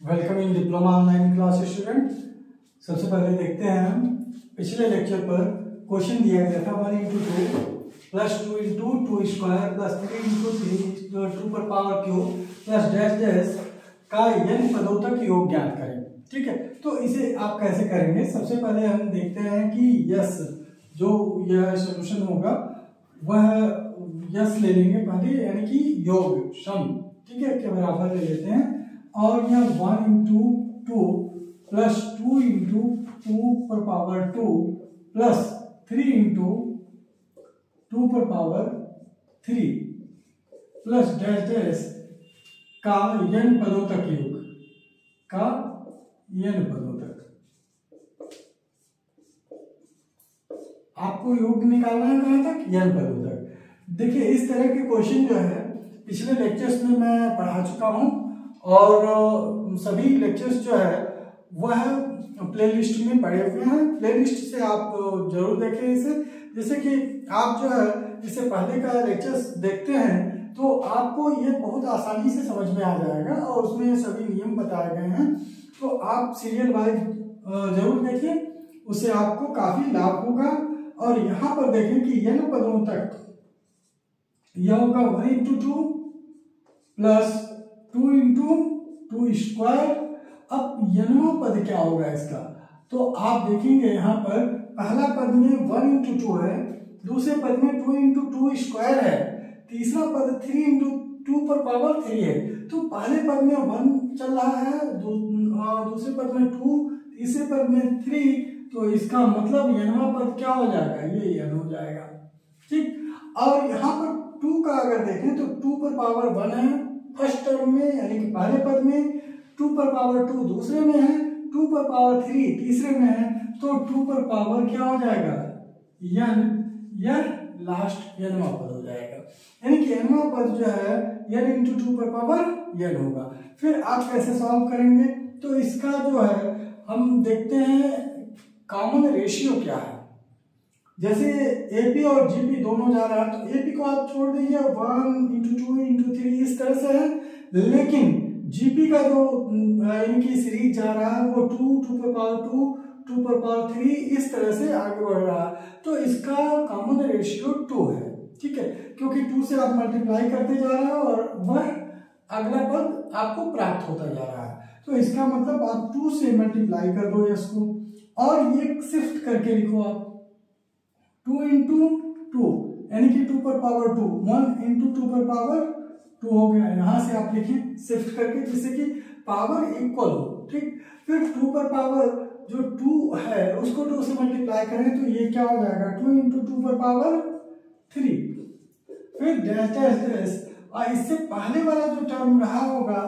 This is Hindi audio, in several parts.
Welcome in diploma online class student. सबसे पहले देखते हैं हम पिछले लेक्चर पर क्वेश्चन दिया गया था 1 into 2 plus 2 into 2 square plus 3 into 3 2 पर power cube plus dash dash का n पदों तक योग ज्ञात करें। ठीक है, तो इसे आप कैसे करेंगे? सबसे पहले हम देखते हैं कि यस जो यह सोल्यूशन होगा वह यस ले लेंगे पहले, यानी कि योग सम, ठीक है, के बराबर ले लेते हैं। और यह 1 इंटू 2 प्लस 2 इंटू 2 पर पावर 2 प्लस 3 इंटू 2 पर पावर 3 प्लस डैश डैश का n पदों तक योग का n पदों तक। आपको योग निकालना है कहां तक? n पदों तक। देखिए, इस तरह के क्वेश्चन जो है पिछले लेक्चर्स में मैं पढ़ा चुका हूं और सभी लेक्चर्स जो है वह प्लेलिस्ट में पड़े हुए हैं। प्लेलिस्ट से आप जरूर देखें इसे। जैसे कि आप जो है इससे पहले का लेक्चर्स देखते हैं तो आपको ये बहुत आसानी से समझ में आ जाएगा और उसमें सभी नियम बताए गए हैं। तो आप सीरियल वाइज जरूर देखें, उससे आपको काफी लाभ होगा। और यहाँ पर देखें कि n पदों तक यह होगा 1 इंटू 2 प्लस 2 इंटू 2 स्क्वायर। अब n पद क्या होगा इसका? तो आप देखेंगे यहाँ पर पहला पद में 1 इंटू 2 है, दूसरे पद में 2 इंटू 2 स्क्वायर है, तीसरा पद 3 इंटू 2 पर पावर 3 है। तो पहले पद में 1 चल रहा है, दूसरे पद में 2, तीसरे पद में 3, तो इसका मतलब n पद क्या हो जाएगा? ये n हो जाएगा। ठीक, और यहाँ पर 2 का अगर देखें तो 2 पर पावर 1 है फर्स्ट टर्म में, यानी कि पहले पद में, 2 पर पावर 2 दूसरे में है, 2 पर पावर 3 तीसरे में है, तो 2 पर पावर क्या हो जाएगा? n लास्ट nवां पद हो जाएगा। यानी कि nवां पद जो है n इंटू 2 पर पावर n होगा। फिर आप कैसे सॉल्व करेंगे? तो इसका जो है हम देखते हैं कॉमन रेशियो क्या है। जैसे AP और GP दोनों जा रहा है तो AP को आप छोड़ दीजिए, 1 इंटू 2 इंटू 3 इस तरह से है, लेकिन GP का जो इनकी सीरीज जा रहा है वो 2 पर पावर 2 पर पावर 3 इस तरह से आगे बढ़ रहा है। तो इसका कॉमन रेशियो 2 है। ठीक है, क्योंकि 2 से आप मल्टीप्लाई करते जा रहे हो और वह अगला पद आपको प्राप्त होता जा रहा है। तो इसका मतलब आप 2 से मल्टीप्लाई कर दो इसको और ये शिफ्ट करके लिखो आप 2 इंटू 2, यानी कि 2 पर पावर 2, 1 इंटू 2 पर पावर 2 हो गया। यहां से आप लिखें शिफ्ट करके जिससे कि पावर इक्वल हो। ठीक, फिर 2 पर पावर जो 2 है उसको 2 से मल्टीप्लाई करें तो ये क्या हो जाएगा? 2 इंटू 2 पर पावर 3, फिर डैश डैश डैश, और इससे पहले वाला जो टर्म रहा होगा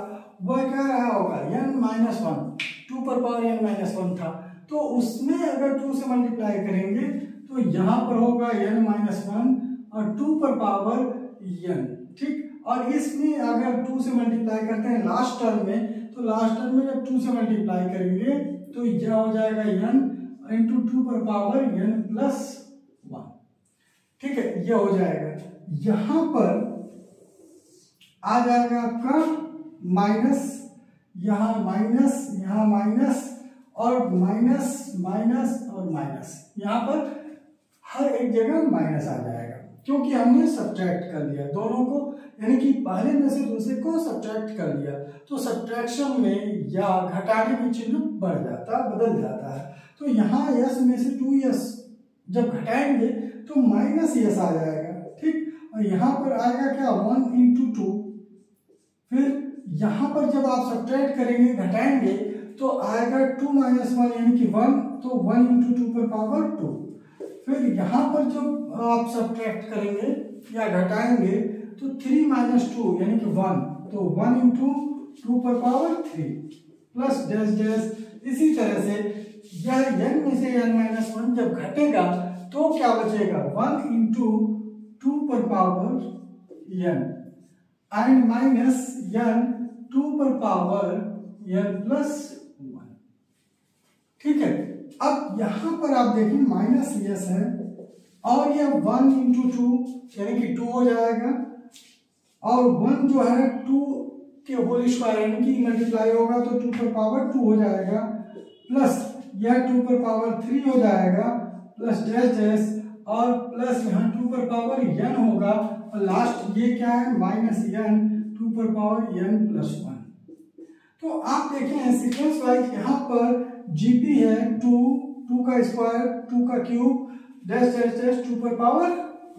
वह क्या रहा होगा? n-1, 2 पर पावर n-1 था, तो उसमें अगर 2 से मल्टीप्लाई करेंगे तो यहाँ पर होगा n-1 और 2 पर पावर n। ठीक, और इसमें अगर 2 से मल्टीप्लाई करते हैं लास्ट टर्म में, तो लास्ट टर्म में जब 2 से मल्टीप्लाई करेंगे तो यह हो जाएगा n इंटू 2 पर पावर n+1। ठीक है, ये हो जाएगा। यहाँ पर आ जाएगा आपका माइनस, यहाँ माइनस, यहाँ माइनस और माइनस माइनस और माइनस, यहाँ पर हर एक जगह माइनस आ जाएगा क्योंकि हमने सब्ट्रैक्ट कर लिया दोनों को, यानी कि पहले में से दूसरे को सब्ट्रैक्ट कर लिया। तो सब्ट्रैक्शन में या घटाने में चिन्ह बढ़ जाता, बदल जाता है। तो यहाँ यस में से 2s जब घटाएंगे तो माइनस यस आ जाएगा। ठीक, और यहाँ पर आएगा क्या? 1 इंटू 2, फिर यहाँ पर जब आप सब्ट्रैक्ट करेंगे, घटाएंगे, तो आएगा 2 - 1 यानी कि 1, तो 1 इंटू 2 पर पावर 2। फिर यहाँ पर जब आप सब्ट्रैक्ट करेंगे या घटाएंगे तो 3 - 2 यानी कि 1, तो 1 इंटू 2 पर पावर 3 प्लस डैश डैश। इसी तरह से यह n में से n-1 जब घटेगा तो क्या बचेगा? 1 इंटू 2 पर power n and minus n 2 पर पावर n+1। ठीक है, अब यहां पर आप देखिए माइनस यस है और यह 1 इंटू 2 यानी कि 2 हो जाएगा, और 1 जो है 2 के होल स्क्वायर यानी कि मल्टीप्लाई होगा तो 2 पर पावर 2 हो जाएगा, प्लस यह 2 पर पावर 3 हो जाएगा, प्लस डैश डैश और प्लस यहाँ 2 पर पावर n होगा, और लास्ट ये क्या है माइनस n 2 पर पावर n प्लस 1। तो आप देखें सीक्वेंस वाइज यहाँ पर जीपी है 2, 2 का स्क्वायर 2 का क्यूब डैश डैश डैश 2 पर पावर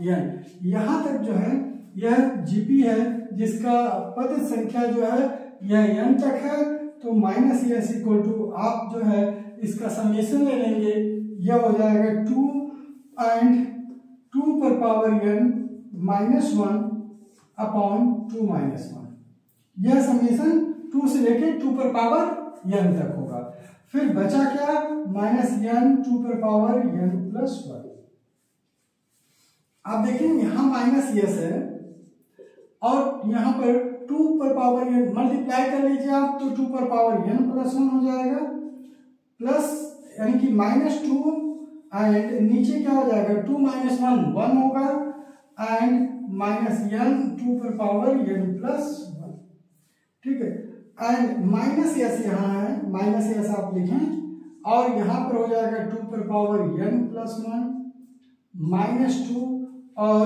n। यहाँ तक जो है यह जीपी है जिसका पद संख्या जो है यह n तक है, तो माइनस एस इक्वल टू आप जो है इसका समेशन ले लेंगे, यह हो जाएगा 2 एंड 2 पर power n minus 1 upon 2 minus 1। यह समेशन 2 से लेके 2 पर पावर n तक होगा। फिर बचा क्या माइनस n 2 पर पावर n प्लस 1। आप देखें यहाँ माइनस एस है और यहाँ पर 2 पर पावर n मल्टीप्लाई कर लीजिए आप तो 2 पर पावर n प्लस 1 हो जाएगा, प्लस यानी कि माइनस 2 एंड नीचे क्या हो जाएगा 2 माइनस 1 1 होगा एंड माइनस n 2 पर पावर n प्लस 1। ठीक है, एंड माइनस एस यहाँ है, माइनस एस आप लिखें और यहाँ पर हो जाएगा 2 पर पावर n प्लस 1 माइनस 2 और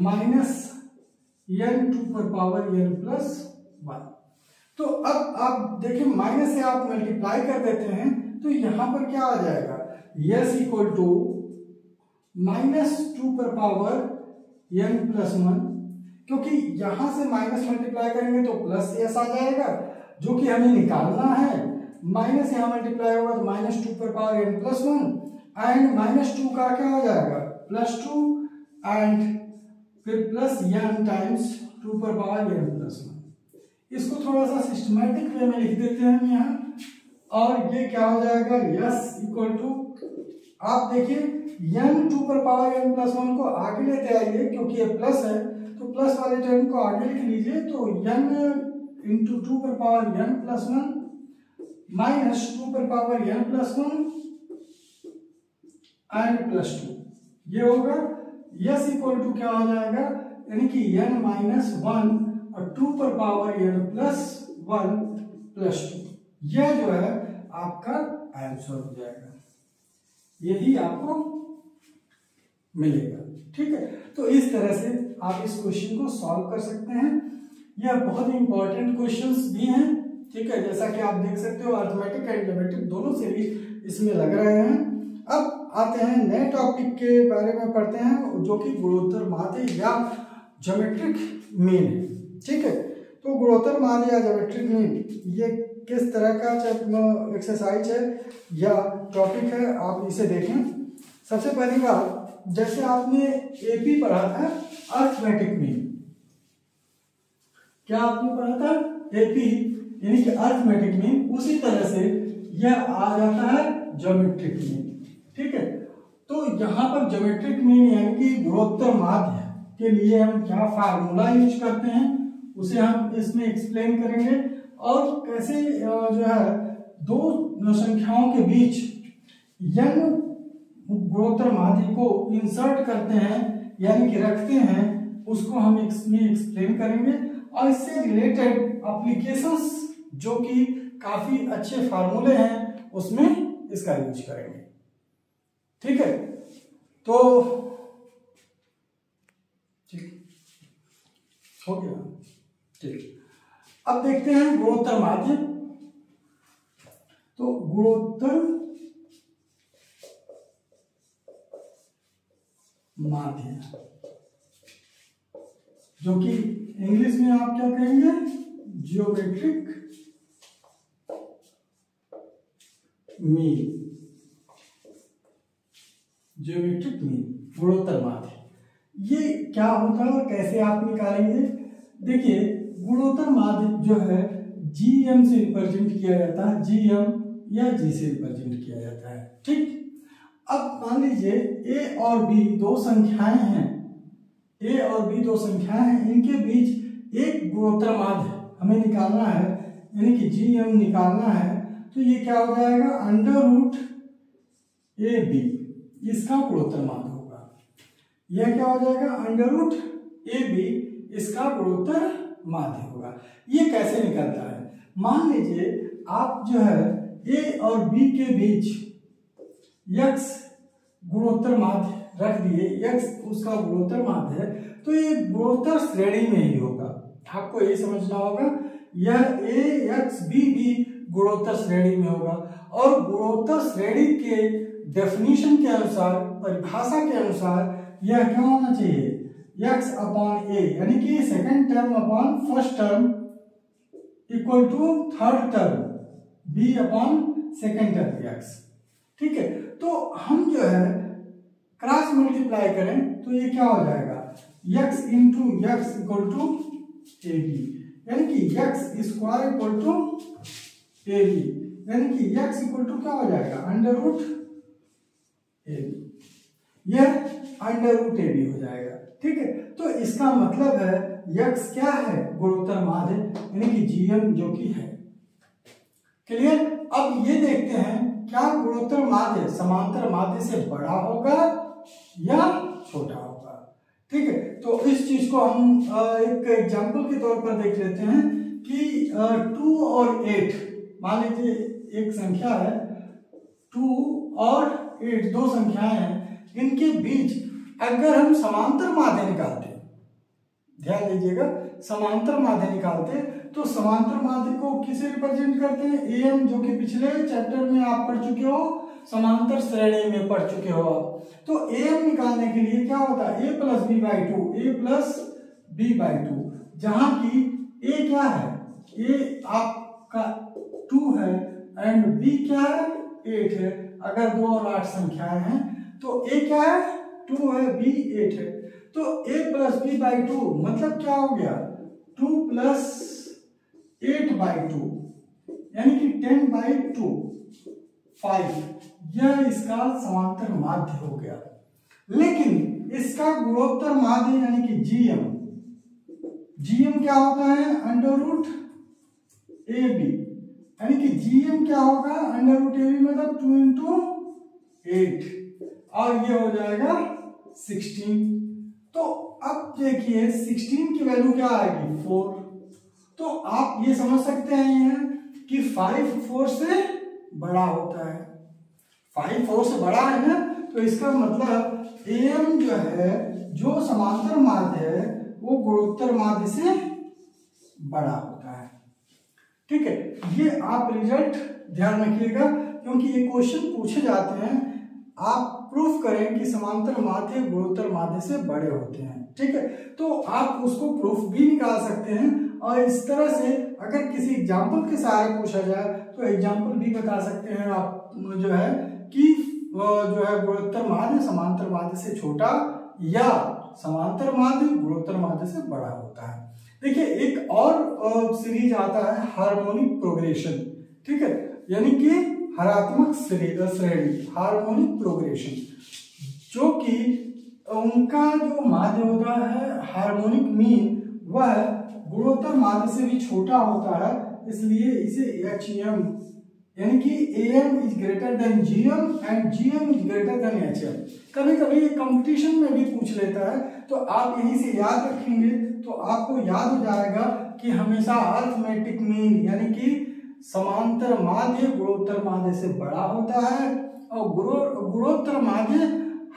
माइनस n 2 पर पावर n प्लस 1। तो अब आप देखें माइनस से आप मल्टीप्लाई कर देते हैं तो यहाँ पर क्या आ जाएगा s इक्वल टू माइनस 2 पर पावर n प्लस 1, क्योंकि यहाँ से माइनस मल्टीप्लाई करेंगे तो प्लस s आ जाएगा जो कि हमें निकालना है। माइनस यहाँ मल्टीप्लाई होगा तो माइनस 2 पर power n plus 1 and minus 2 का क्या हो जाएगा प्लस 2 एंड फिर प्लस n टाइम्स 2 पर पावर n प्लस 1। इसको थोड़ा सा सिस्टमैटिक वे में लिख देते हैं हम यहाँ, और ये क्या हो जाएगा s इक्वल टू आप देखिए n 2 पर पावर n प्लस 1 को आगे लेते आइए क्योंकि ये प्लस है तो प्लस वाले टर्म को आगे लिख लीजिए, तो n इंटू 2 पर पावर n प्लस 1 माइनस 2 पर power n plus 1 and plus 2 ये होगा। s इक्वल टू क्या हो जाएगा यानी कि n माइनस 1 और 2 पर पावर n प्लस 1 प्लस 2, यह जो है आपका आंसर हो जाएगा, यही आपको मिलेगा। ठीक है, तो इस तरह से आप इस क्वेश्चन को सॉल्व कर सकते हैं। यह बहुत इंपॉर्टेंट क्वेश्चंस भी हैं। ठीक है, जैसा कि आप देख सकते हो अर्थमेटिक एंड ज्योमेट्रिक दोनों सीरीज इसमें लग रहे हैं। अब आते हैं नए टॉपिक के बारे में पढ़ते हैं जो कि गुणोत्तर माध्य या ज्योमेट्रिक मीन है। ठीक है, तो गुणोत्तर माध्य या ज्योमेट्रिक मीन ये किस तरह का एक्सरसाइज है या टॉपिक है, आप इसे देखें। सबसे पहली बात, जैसे आपने एपी पढ़ा था अर्थमेटिक मीन, क्या आपने पढ़ा था एपी यानी कि अर्थमेटिक मीन, उसी तरह से यह आ जाता है ज्योमेट्रिक मीन। ठीक है, तो यहाँ पर ज्योमेट्रिक मीन यानी कि गुणोत्तर माध्य के लिए हम क्या फार्मूला यूज करते हैं उसे हम इसमें एक्सप्लेन करेंगे, और कैसे जो है दो संख्याओं के बीच यंग गुणोत्तर माध्य को इंसर्ट करते हैं यानी कि रखते हैं, उसको हम इसमें एक्सप्लेन करेंगे, और इससे रिलेटेड एप्लीकेशंस जो कि काफी अच्छे फार्मूले हैं उसमें इसका यूज करेंगे। ठीक है, तो ठीक हो गया। ठीक, अब देखते हैं गुणोत्तर माध्य। तो गुणोत्तर माध्य जो कि इंग्लिश में आप क्या कहेंगे जियोमेट्रिक मीन, जियोमेट्रिक मीन गुणोत्तर माध्य ये क्या होता है और कैसे आप निकालेंगे। देखिए गुणोत्तर माध्य जो है जीएम से रिप्रेजेंट किया जाता है, जीएम या जी से रिप्रेजेंट किया जाता है। ठीक, अब मान लीजिए ए और बी दो संख्याएं हैं, ए और बी दो संख्याएं हैं, इनके बीच एक गुणोत्तर माध्य हमें निकालना है यानी कि जीएम निकालना है, तो ये क्या हो जाएगा अंडर रूट ए बी, इसका गुणोत्तर माध्य होगा। यह क्या हो जाएगा अंडर रूट ए बी, इसका गुणोत्तर माध्य होगा। ये कैसे निकलता है? मान लीजिए आप जो है ए और बी के बीच x गुणोत्तर माध्य रख दिए, x उसका गुणोत्तर माध्य है, तो ये गुणोत्तर श्रेणी में ही होगा। आपको ये समझना होगा, यह ए एक्स बी भी गुणोत्तर श्रेणी में होगा। और गुणोत्तर श्रेणी के डेफिनेशन के अनुसार, परिभाषा के अनुसार यह क्या होना चाहिए? x अपॉन ए, यानी कि second term upon first term equal to third term b upon second term x। ठीक है, तो हम जो है क्रॉस मल्टीप्लाई करें तो ये क्या हो जाएगा? x into X equal to A B, यानी कि x square equal to A B, यानी कि x इक्वल टू क्या हो जाएगा? Under root A B. यह अंडर रूट ए बी हो जाएगा। ठीक है, तो इसका मतलब है x क्या है? गुणोत्तर माध्य, यानी कि gm जो कि है। क्लियर? अब ये देखते हैं क्या गुणोत्तर माध्य समांतर माध्य से बड़ा होगा या छोटा होगा। ठीक है, तो इस चीज को हम एक एग्जांपल के तौर पर देख लेते हैं कि 2 और 8, मान लीजिए एक संख्या है 2 और 8, दो संख्याएं हैं, इनके बीच अगर हम समांतर माध्य निकालते, ध्यान दीजिएगा, समांतर माध्य निकालते तो समांतर माध्य को किसे रिप्रेजेंट करते हैं? एम, जो कि पिछले चैप्टर में आप पढ़ चुके हो, समांतर श्रेणी में पढ़ चुके हो आप। तो एम निकालने के लिए क्या होता है? A plus B by two, A plus B by two, जहां की ए क्या है? ए आपका 2 है एंड बी क्या है? 8 है। अगर 2 और 8 संख्याएं हैं तो ए क्या है? 2 है, बी 8 है। तो a plus B by two मतलब क्या हो गया? 2 प्लस 8 बाई टू, यानी कि 10 बाई टू, 5। यह इसका समांतर माध्य हो गया। लेकिन इसका गुणोत्तर माध्य यानी कि जीएम क्या होता है? अंडर रूट ए बी, यानी कि जीएम क्या होगा? अंडर रूट ए बी, मतलब 2 इंटू 8, और ये हो जाएगा 16। तो अब देखिए 16 की वैल्यू क्या आएगी? 4। तो आप ये समझ सकते हैं कि 5 4 से बड़ा होता है। 5 4 से बड़ा है ना, तो इसका मतलब एम जो है, जो समांतर माध्य है, वो गुणोत्तर माध्य से बड़ा होता है। ठीक है, ये आप रिजल्ट ध्यान रखिएगा, क्योंकि ये क्वेश्चन पूछे जाते हैं। आप प्रूफ करें कि समांतर माध्य गुणोत्तर माध्य से बड़े होते हैं। ठीक है, तो आप उसको प्रूफ भी निकाल सकते हैं। और इस तरह से अगर किसी एग्जाम्पल के सहारे पूछा जाए तो एग्जाम्पल भी बता सकते हैं आप जो है कि जो है गुणोत्तर माध्य समांतर माध्य से छोटा या समांतर माध्य गुणोत्तर माध्य से बड़ा होता है। देखिए एक और सीरीज आता है हार्मोनिक प्रोग्रेशन। ठीक है, यानी कि हरात्मक श्रेणी, हार्मोनिक प्रोग्रेशन, जो कि उनका जो माध्य होता है हार्मोनिक मीन, वह गुणोत्तर माध्य से भी छोटा होता है, इसलिए इसे HM, यानी कि AM is greater than GM and GM is greater than HM। कभी कभी कंपटीशन में भी पूछ लेता है, तो आप यहीं से याद रखेंगे तो आपको याद हो जाएगा कि हमेशा अर्थमेटिक मीन यानी कि समांतर माध्य गुणोत्तर माध्य से बड़ा होता है और गुणोत्तर माध्य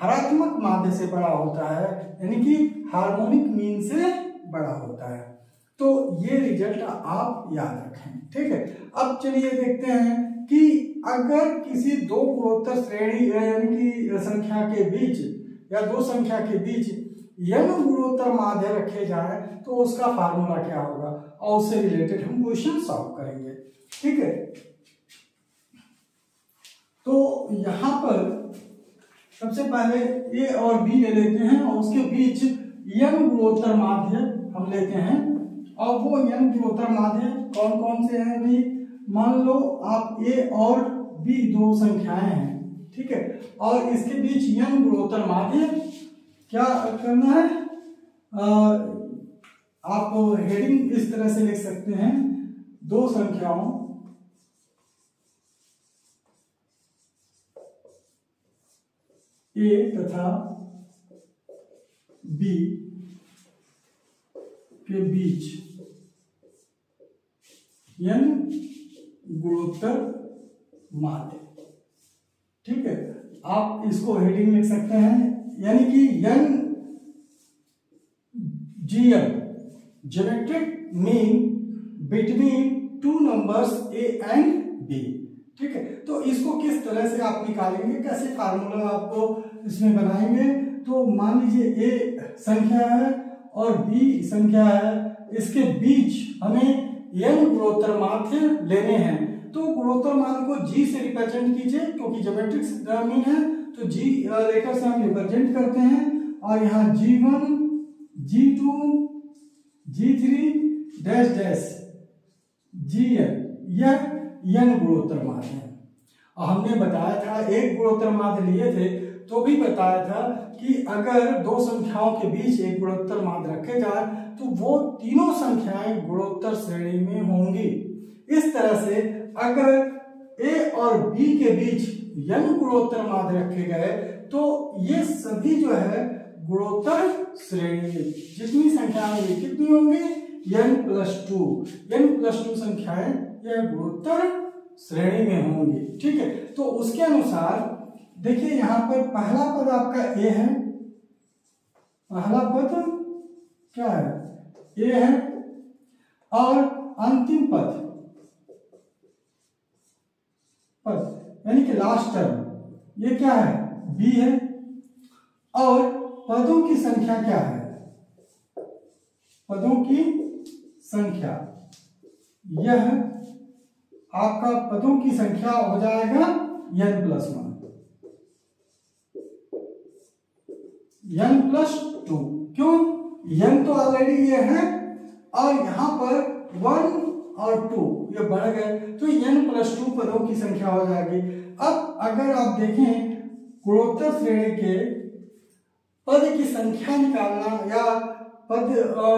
हरात्मक माध्य से बड़ा होता है, यानी कि हार्मोनिक मीन से बड़ा होता है। तो ये रिजल्ट आप याद रखें। ठीक है, अब चलिए देखते हैं कि अगर किसी दो गुणोत्तर श्रेणी यानी कि संख्या के बीच या दो संख्या के बीच n गुणोत्तर माध्य रखे जाए तो उसका फार्मूला क्या होगा, और उससे रिलेटेड हम क्वेश्चन सॉल्व करेंगे। ठीक है, तो यहां पर सबसे पहले a और b ले लेते हैं और उसके बीच n गुणोत्तर माध्य हम लेते हैं। और वो n गुणोत्तर माध्य कौन कौन से हैं भाई? मान लो आप a और b दो संख्याएं हैं। ठीक है, और इसके बीच n गुणोत्तर माध्य क्या करना है? आप हेडिंग इस तरह से लिख सकते हैं, दो संख्याओं a तथा b के बीच n गुणोत्तर माध्य। ठीक है, आप इसको हेडिंग लिख सकते हैं, यानी कि n GM geometric mean between two numbers a and b। ठीक है, तो इसको किस तरह से आप निकालेंगे, कैसे फार्मूला आपको इसमें बनाएंगे। तो मान लीजिए a संख्या है और b संख्या है, इसके बीच हमें n गुणोत्तर माध्य लेने हैं। तो गुणोत्तर माध्य को g से रिप्रेजेंट कीजिए, क्योंकि ज्योमेट्रिक मीन है तो g लेकर से हम रिप्रेजेंट करते हैं। और यहाँ g1 g2 g3 dash dash gn, यह n गुणोत्तर माध्य है। और हमने बताया था एक गुणोत्तर माध्य लिए थे तो भी बताया था कि अगर दो संख्याओं के बीच एक गुणोत्तर माध्य रखे जाए तो वो तीनों संख्याएं गुणोत्तर श्रेणी में होंगी। इस तरह से अगर a और b के बीच n गुणोत्तर माध्य रखे गए तो ये सभी जो है गुणोत्तर श्रेणी में जितनी संख्याएं ये कितनी होंगी, n+2 संख्याएं यह गुणोत्तर श्रेणी में होंगी। ठीक है, तो उसके अनुसार देखिए यहाँ पर पहला पद आपका a है, पहला पद क्या है, a है, और अंतिम पद यानी कि लास्ट टर्म ये क्या है, b है। और पदों की संख्या क्या है, पदों की संख्या यह आपका पदों की संख्या हो जाएगा n+1 n+2। क्यों, n तो ऑलरेडी ये है और यहाँ पर 1 और 2 ये बढ़ गए तो n+2 पदों की संख्या हो जाएगी। अब अगर आप देखें गुणोत्तर श्रेणी के पद की संख्या निकालना या पद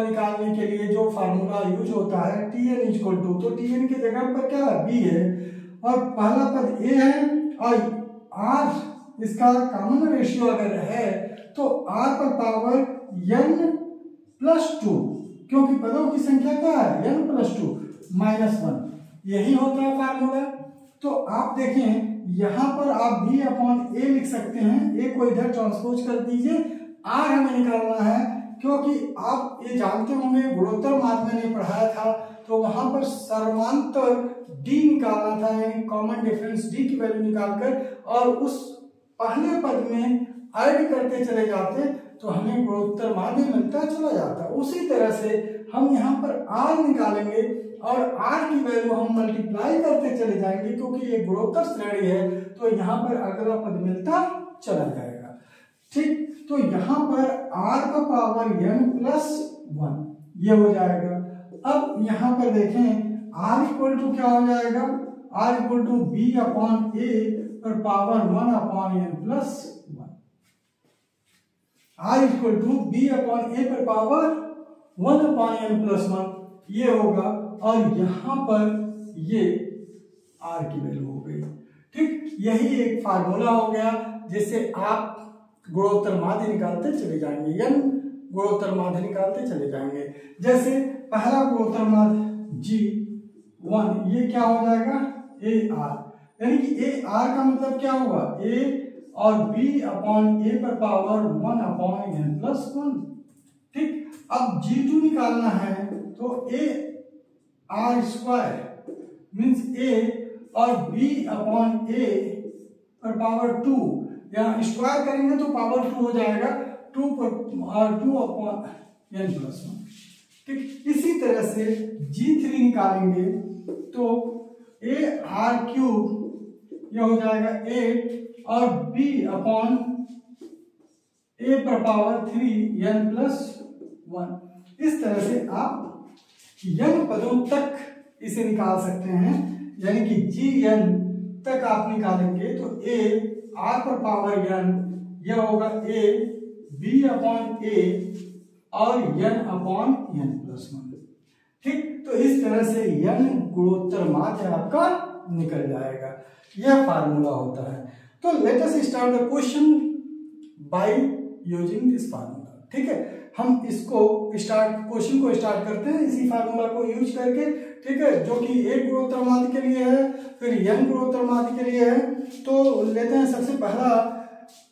निकालने के लिए जो फार्मूला यूज होता है Tn = तो Tn की जगह पर क्या है, b है, और पहला पद a है और r इसका कॉमन रेशियो अगर है तो r पर पावर n+2, क्योंकि पदों की संख्या क्या है, n+2 -1, यही होता है फार्मूला। तो आप देखें यहाँ पर आप b/a लिख सकते हैं, a को इधर ट्रांसपोज कर दीजिए, r हमें निकालना है क्योंकि आप ये जानते होंगे गुणोत्तर माध्य मैंने पढ़ाया था तो वहां पर सर्वांतर d निकालना था, यानी कॉमन डिफरेंस d की वैल्यू निकालकर और उस पहले पद में ऐड करते चले जाते तो हमें गुणोत्तर माध्य मिलता चला जाता। उसी तरह से हम यहाँ पर r निकालेंगे और r की वैल्यू हम मल्टीप्लाई करते चले जाएंगे, क्योंकि ये गुणोत्तर श्रेणी है तो यहाँ पर अगला पद मिलता चला जाएगा। ठीक, तो यहाँ पर r का पावर n+1 ये हो जाएगा। अब यहाँ पर देखें r = क्या हो जाएगा, r = b/a पर पावर 1/n+1, r = b/a पर पावर 1/n+1 ये होगा। और यहाँ पर ये r की वैल्यू हो गई। ठीक, यही एक फार्मूला हो गया जिससे आप गुणोत्तर माध्य निकालते चले जाएंगे, n गुणोत्तर माध्य निकालते चले जाएंगे। जैसे पहला गुणोत्तर माध्य g1 ये क्या हो जाएगा, ar, यानी कि ar का मतलब क्या होगा, a और b/a पर पावर 1/n+1। ठीक, अब g2 निकालना है तो ar² मीन्स a और b/a पर पावर 2, यहाँ स्क्वायर करेंगे तो पावर 2 हो जाएगा, 2/n+1। ठीक, इसी तरह से g3 निकालेंगे तो ar³ यह हो जाएगा 8 और b/a पर पावर 3n+1। इस तरह से आप n पदों तक इसे निकाल सकते हैं, यानी कि gn तक आप निकालेंगे तो a r पर पावर n यह होगा a b/a और n/n+1। ठीक, तो इस तरह से n गुणोत्तर माध्य आपका निकल जाएगा, यह फार्मूला होता है। तो let us start the question by using this formula. ठीक है, हम इसको क्वेश्चन को स्टार्ट करते हैं इसी फार्मूला को यूज करके। ठीक है, जो कि एक गुणोत्तर माध्य के लिए है, फिर n गुणोत्तर माध्य के लिए है। तो लेते हैं सबसे पहला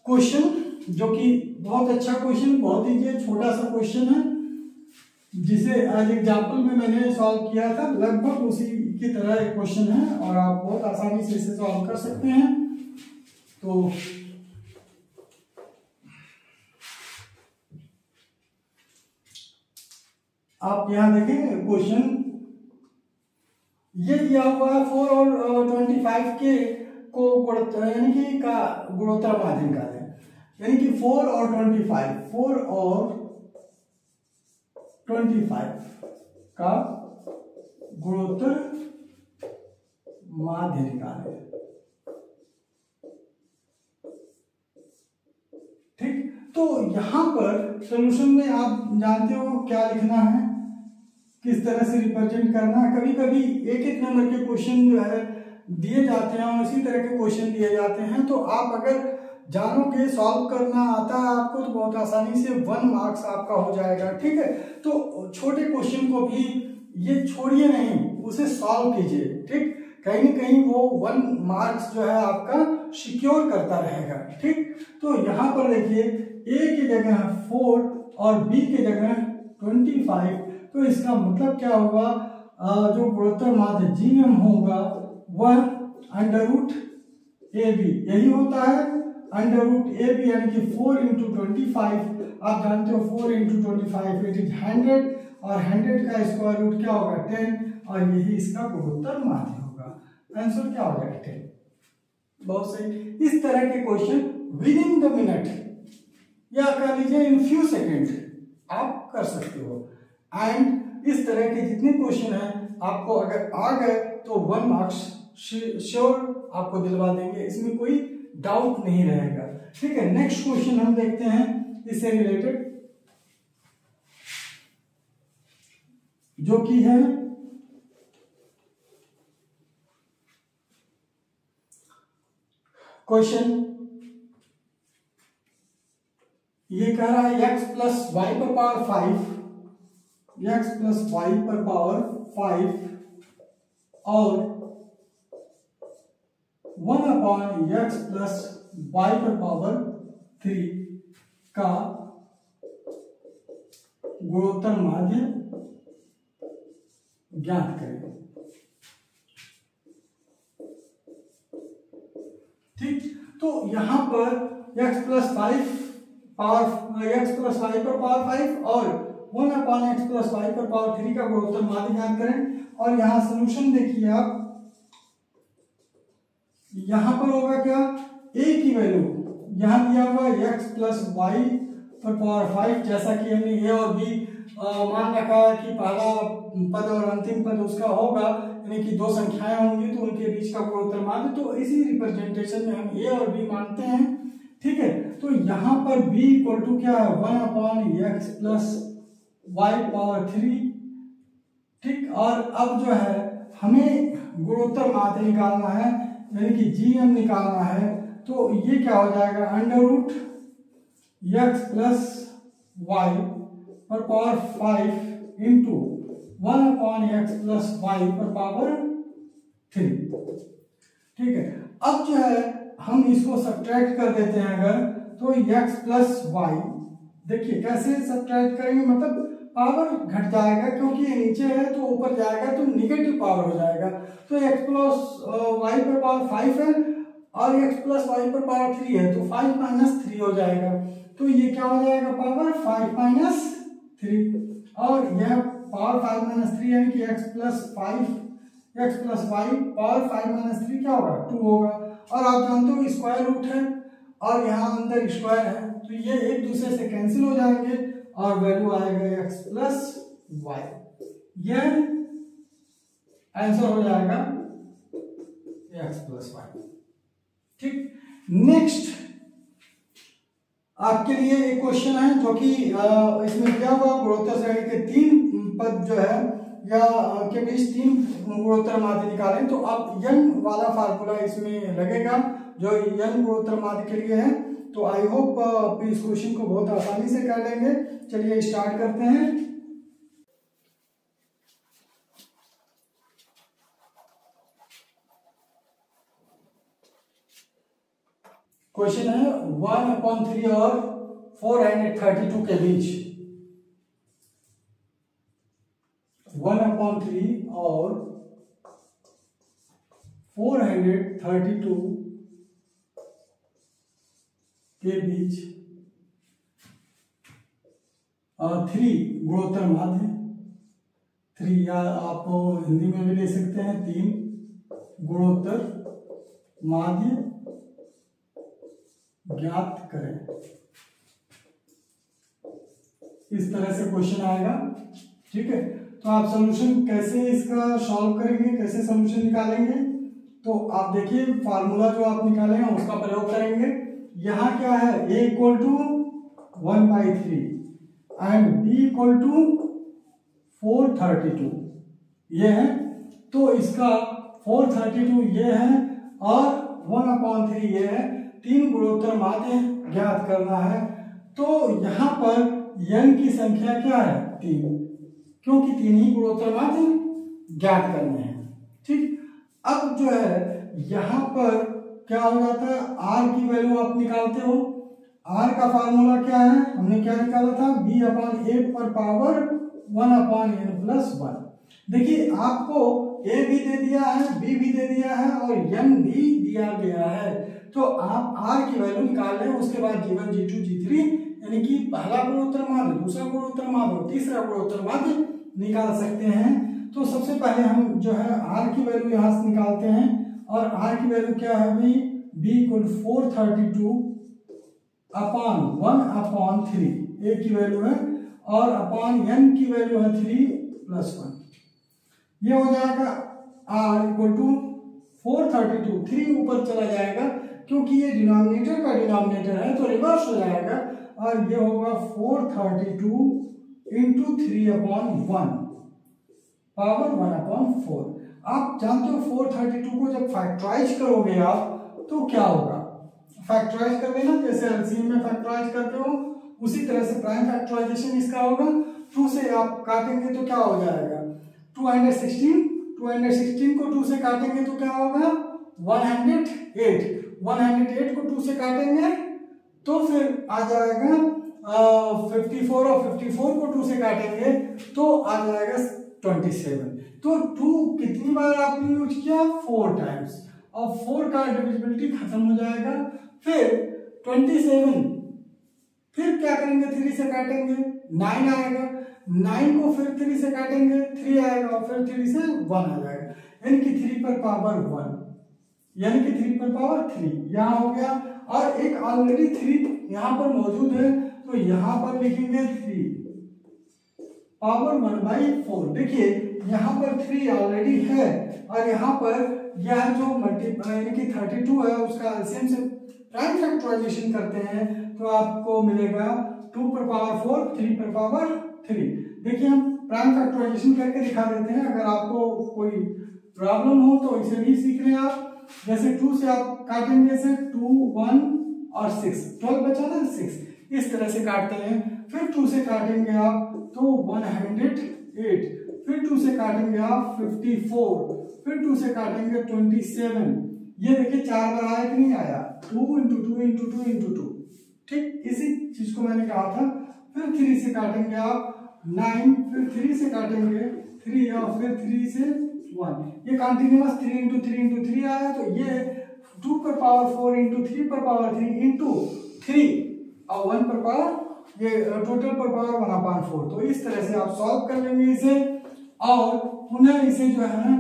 क्वेश्चन, जो कि बहुत अच्छा क्वेश्चन, बहुत ही छोटा सा क्वेश्चन है, जिसे एज एग्जाम्पल में मैंने सॉल्व किया था। लगभग उसी की तरह एक क्वेश्चन है और आप बहुत आसानी से इसे सॉल्व कर सकते हैं। तो आप यहां देखें क्वेश्चन ये दिया हुआ है 4 और 25 के को यानी कि का गुणोत्तर माध्य निकालें, यानी कि 4 और 25 का गुणोत्तर माध्य निकालें। ठीक, तो यहां पर सॉल्यूशन में आप जानते हो क्या लिखना है, किस तरह से रिप्रेजेंट करना है। कभी कभी एक एक नंबर के क्वेश्चन जो है दिए जाते हैं और इसी तरह के क्वेश्चन दिए जाते हैं, तो आप अगर जानोगे, सॉल्व करना आता है आपको, तो बहुत आसानी से 1 मार्क्स आपका हो जाएगा। ठीक है, तो छोटे क्वेश्चन को भी ये छोड़िए नहीं, उसे सॉल्व कीजिए। ठीक, कहीं न कहीं वो 1 मार्क्स जो है आपका सिक्योर करता रहेगा। ठीक, तो यहाँ पर देखिए ए की जगह 4 और बी की जगह 25, तो इसका मतलब क्या होगा, जो गुणोत्तर माध्य GM होगा वह √AB, यही होता है √AB, यानी कि 4 × 25। आप जानते हो 4 × 25 इट इज 100, और 100 का स्क्वायर रूट क्या होगा 10, और यही इसका गुणोत्तर माध्य होगा। आंसर क्या हो जाएगा 10। बहुत सही। इस तरह के question with in the minute या कह लीजिए इन फ्यू सेकेंड आप कर सकते हो। एंड इस तरह के जितने क्वेश्चन हैं आपको अगर आ गए तो 1 मार्क्स श्योर आपको दिलवा देंगे, इसमें कोई डाउट नहीं रहेगा। ठीक है, नेक्स्ट क्वेश्चन हम देखते हैं इससे रिलेटेड, जो कि है क्वेश्चन ये कह रहा है x + y पर पावर 5, x + y पर पावर 5 और 1/x + y पर पावर 3 का गुणोत्तर माध्य ज्ञात करें। ठीक, तो यहां पर x + y पर पावर 5 और 1/x + y पर पावर 3 का गुणोत्तर माध्य ज्ञात करें। और यहाँ सॉल्यूशन देखिए आप, यहां पर होगा क्या, a की वैल्यू यहां दिया हुआ x + y पर पावर 5, जैसा कि हमने a और b मान रखा है कि पहला पद और अंतिम पद उसका होगा, यानी कि 2 संख्याएं होंगी तो उनके बीच का गुणोत्तर माध्य, तो इसी रिप्रेजेंटेशन में हम a और b मानते हैं। ठीक है, तो यहां पर b = क्या है 1/x + y पावर 3। ठीक, और अब जो है हमें गुणोत्तर माध्य निकालना है, यानी कि GM निकालना है, तो ये क्या हो जाएगा √x + y पर पावर 5 इंटू 1/x + y पर पावर 3। ठीक है, अब जो है हम इसको सब्ट्रैक्ट कर देते हैं अगर, तो x + y, देखिए कैसे सब्ट्रैक्ट करेंगे, मतलब पावर घट जाएगा, क्योंकि ये नीचे है तो ऊपर जाएगा तो निगेटिव पावर हो जाएगा। तो x + y पर पावर 5 है और x + y पर पावर 3 है, तो 5 - 3 हो जाएगा। तो ये क्या हो जाएगा, पावर 5 - 3, और यह पावर 5 - 3 यानी कि x + y पावर 5 - 3 क्या होगा 2 होगा। और आप जानते हो स्क्वायर रूट है और यहाँ अंदर स्क्वायर है, तो ये एक दूसरे से कैंसिल हो जाएंगे और वैल्यू आएगा x + y। यह आंसर हो जाएगा x + y। ठीक, नेक्स्ट आपके लिए एक क्वेश्चन है, जो कि इसमें क्या हुआ, गुणोत्तर श्रेणी के 3 पद जो है या के बीच 3 गुणोत्तर माध्य निकालें। तो अब n वाला फार्मूला इसमें लगेगा जो n गुणोत्तर माध्य के लिए है। तो आई होप आप इस क्वेश्चन को बहुत आसानी से कर लेंगे। चलिए स्टार्ट करते हैं। क्वेश्चन है 1/3 और 432 के बीच, 1/3 और 432 के बीच 3 गुणोत्तर माध्य, 3 या आप हिंदी में भी ले सकते हैं 3 गुणोत्तर माध्य ज्ञात करें। इस तरह से क्वेश्चन आएगा। ठीक है, तो आप सॉल्यूशन कैसे इसका सॉल्व करेंगे, कैसे सॉल्यूशन निकालेंगे, तो आप देखिए फार्मूला जो आप निकाले हैं उसका प्रयोग करेंगे। यहाँ क्या है, a = 1/3 एंड b = 432 ये है, तो इसका 432 ये है और 1/3 ये है, 3 गुणोत्तर माध्य ज्ञात करना है। तो यहाँ पर n की संख्या क्या है, 3, क्योंकि 3 ही गुणोत्तर माध्य ज्ञात करने हैं। ठीक, अब जो है यहाँ पर क्या हो जाता है, r की वैल्यू आप निकालते हो। r का फार्मूला क्या है, हमने क्या निकाला था, b/8 पर पावर 1/n+1। देखिए आपको a भी दे दिया है, b भी दे दिया है और n भी दिया गया है, तो आप r की वैल्यू निकाल लें। उसके बाद g1 g2 g3 यानी कि पहला गुणोत्तर माध्य, दूसरा गुणोत्तर माध्य और तीसरा गुणोत्तर माध्य निकाल सकते हैं। तो सबसे पहले हम जो है r की वैल्यू यहाँ से निकालते हैं, और r की वैल्यू क्या है भाई, b = 432 अपॉन 1/3 a की वैल्यू है, और अपॉन n की वैल्यू है 3+1। ये हो जाएगा r = 432, 3 ऊपर चला जाएगा क्योंकि ये डिनोमिनेटर का डिनोमिनेटर है तो रिवर्स हो जाएगा, और ये होगा 432 × 3/1 पावर 1/4। आप जानते हो 432 को जब फैक्टराइज करोगे आप तो क्या होगा, फैक्टराइज कर देना, जैसे एलसीएम में फैक्टराइज करते हो उसी तरह से प्राइम फैक्टराइजेशन इसका होगा। 2 से आप काटेंगे तो क्या हो जाएगा, 216 को 2 से काटेंगे तो क्या होगा, 108 को 2 से काटेंगे तो फिर आ जाएगा 54, और 54 को 2 से काटेंगे तो आ जाएगा 27। तो 2 कितनी बार आपने यूज किया, 4 टाइम्स, और 4 का डिविजिबिलिटी खत्म हो जाएगा। फिर 27, फिर क्या करेंगे, 3 से काटेंगे 9 आएगा, 9 को फिर 3 से काटेंगे 3 आएगा, और फिर 3 से 1 आ जाएगा, यानी कि 3 पर पावर 1, यानी कि 3 पर पावर 3 यहाँ हो गया। और एक ऑलरेडी 3 यहाँ पर मौजूद है तो यहाँ पर लिखेंगे 3 पावर 1/4। देखिए यहाँ पर 3 ऑलरेडी है, और यहाँ पर यह जो यानी कि 32 है उसका एलसीएम से प्राइम फैक्टराइजेशन करते हैं तो आपको मिलेगा 2 पर पावर 4, 3 पर पावर 3। देखिए हम प्राइम फैक्टराइजेशन करके दिखा देते हैं, अगर आपको कोई प्रॉब्लम हो तो इसे भी सीख लें आप। जैसे 2 से आप काटेंगे से 2, 1 और 6, 12 बचा ना 6, इस तरह से काटते हैं। फिर 2 से काटेंगे आप तो 108, फिर 2 से काटेंगे आप 54, फिर 2 से काटेंगे 27। ये देखिए 4 बार आया कि नहीं आया, 2 × 2 × 2 × 2। ठीक, इसी चीज को मैंने कहा था। फिर 3 से काटेंगे आप 9, फिर 3 से काटेंगे 3, और फिर 3 से 1। ये कंटिन्यूअस 3 × 3 × 3 आया, तो ये 2 पर पावर 4 × 3 पर पावर 3 × 3 और 1 पर पावर, ये टोटल पर पावर 1/4। तो इस तरह से आप सॉल्व कर लेंगे इसे, और पुनः इसे जो है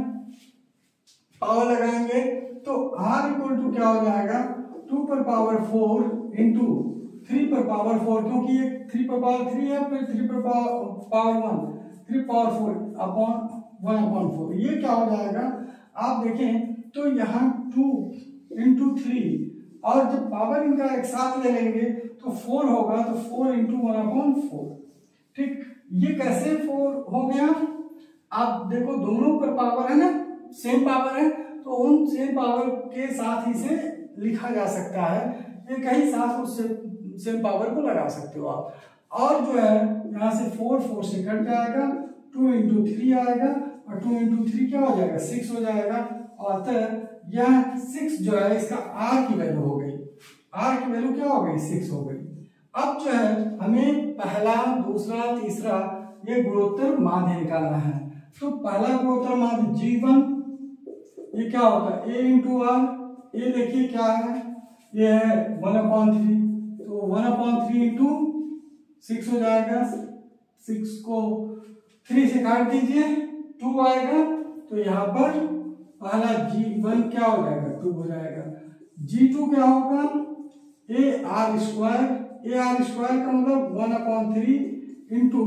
पावर लगाएंगे तो r = क्या हो जाएगा, 2 पर पावर 4 × 3 पर पावर 4, क्योंकि ये 3 पर पावर 3 है, फिर 3 पर पावर 1, 3 पावर 4 अपॉन 1/4। ये क्या हो जाएगा, आप देखें तो यहाँ 2 × 3, और जब पावर इनका एक साथ ले लेंगे तो 4 होगा, तो 4 × 1/4। ठीक, ये कैसे 4 हो गया, आप देखो दोनों पर पावर है ना, सेम पावर है, तो उन सेम पावर के साथ ही से लिखा जा सकता है, एक ही साथ उस सेम पावर को लगा सकते हो आप। और जो है यहाँ से 4 से कट जाएगा, 2 × 3 आएगा, और 2 × 3 क्या हो जाएगा, 6 हो जाएगा। और यह 6 जो है इसका r की वैल्यू हो गई। आर की वैल्यू क्या हो गई 6 हो गई। अब जो है हमें पहला, दूसरा, तीसरा ये गुणोत्तर माध्य निकालना है। तो पहला गुणोत्तर माध्य G1 ये क्या होता है A इंटू आर। ये देखिए क्या है, ये है 1/3, तो 1/3 इंटू 6 हो जाएगा। 6 को 3 से काट दीजिए 2 आएगा, तो यहाँ पर पहला G1 क्या हो जाएगा 2 हो जाएगा। G2 क्या होगा AR स्क्वायर। AR स्क्वायर का मतलब 1/3 इंटू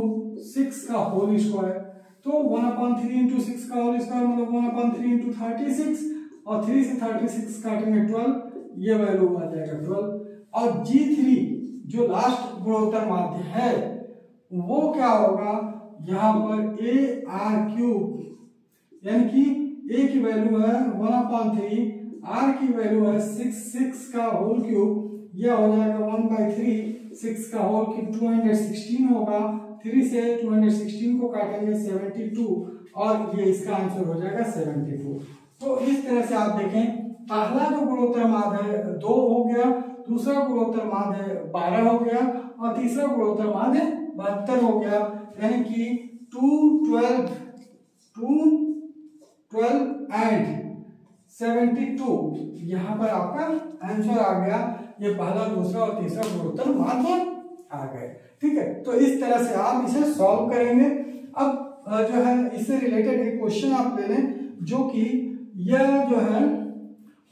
6 का होल स्क्वायर, तो 1/3 इंटू 6 का होल स्क्वायर मतलब 1/3 इंटू 36, और 3 से 36 काटेंगे 12, ये वैल्यू आ जाएगा 12। और G3 जो लास्ट गुणोत्तर माध्य है वो क्या होगा, यहाँ पर AR3, यानी कि A की वैल्यू है 1/3, R की वैल्यू है 6 का होल क्यूब, यह हो जाएगा 1/3, 6 का होल क्यूब 216 होगा। 3 से 216 को काटेंगे 72, और ये इसका आंसर हो जाएगा 74। तो इस तरह से आप देखें, पहला जो गुणोत्तर माध्य है 2 हो गया, दूसरा गुणोत्तर माध्य 12 हो गया, और तीसरा गुणोत्तर माध्य 72 हो गया। यानी कि 2, 12 एंड 72 यहाँ पर आपका आंसर आ गया। ये पहला, दूसरा और तीसरा गुणोत्तर माध्य आ गए। ठीक है, तो इस तरह से आप इसे सॉल्व करेंगे। अब जो है इससे रिलेटेड एक क्वेश्चन आप ले लें, जो कि यह जो है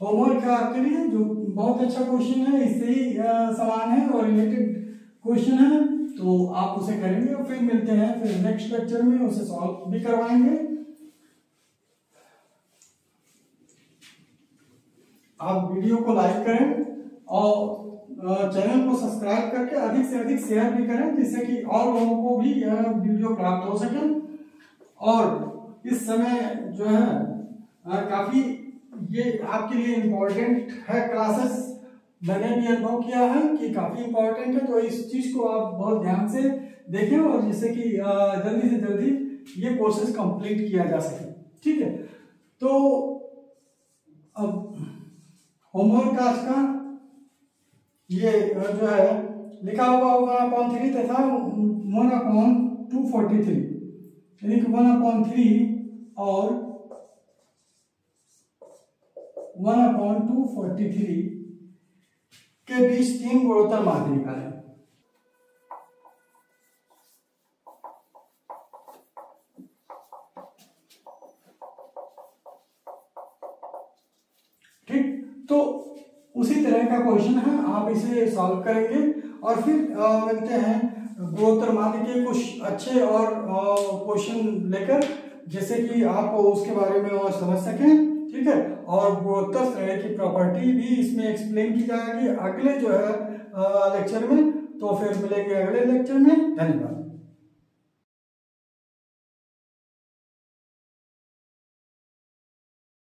होमवर्क है आपके लिए, जो बहुत अच्छा क्वेश्चन है, इससे ही समान है और रिलेटेड क्वेश्चन है, तो आप उसे करेंगे और फिर मिलते हैं फिर नेक्स्ट लेक्चर में, उसे सॉल्व भी करवाएंगे। आप वीडियो को लाइक करें और चैनल को सब्सक्राइब करके अधिक से अधिक शेयर भी करें, जिससे कि और लोगों को भी यह वीडियो प्राप्त हो सके। और इस समय जो है काफी ये आपके लिए इम्पोर्टेंट है क्लासेस, मैंने भी अनुभव किया है कि काफी इम्पोर्टेंट है, तो इस चीज को आप बहुत ध्यान से देखें, और जिससे कि जल्दी से जल्दी ये कोर्सेज कंप्लीट किया जा सके। ठीक है, तो अब होमवर्क आज का ये जो है लिखा हुआ 1/3 तथा 1/243, यानी कि 1/3 और 1/243 के बीच 3 गुणोत्तर माध्य निकालें। ठीक, तो उसी तरह का क्वेश्चन है, आप इसे सॉल्व करेंगे और फिर मिलते हैं गुणोत्तर माध्य के कुछ अच्छे और क्वेश्चन लेकर, जैसे कि आप उसके बारे में और समझ सकें। ठीक है, और गुणोत्तर श्रेणी की प्रॉपर्टी भी इसमें एक्सप्लेन की जाएगी अगले जो है लेक्चर में। तो फिर मिलेंगे अगले लेक्चर में। धन्यवाद।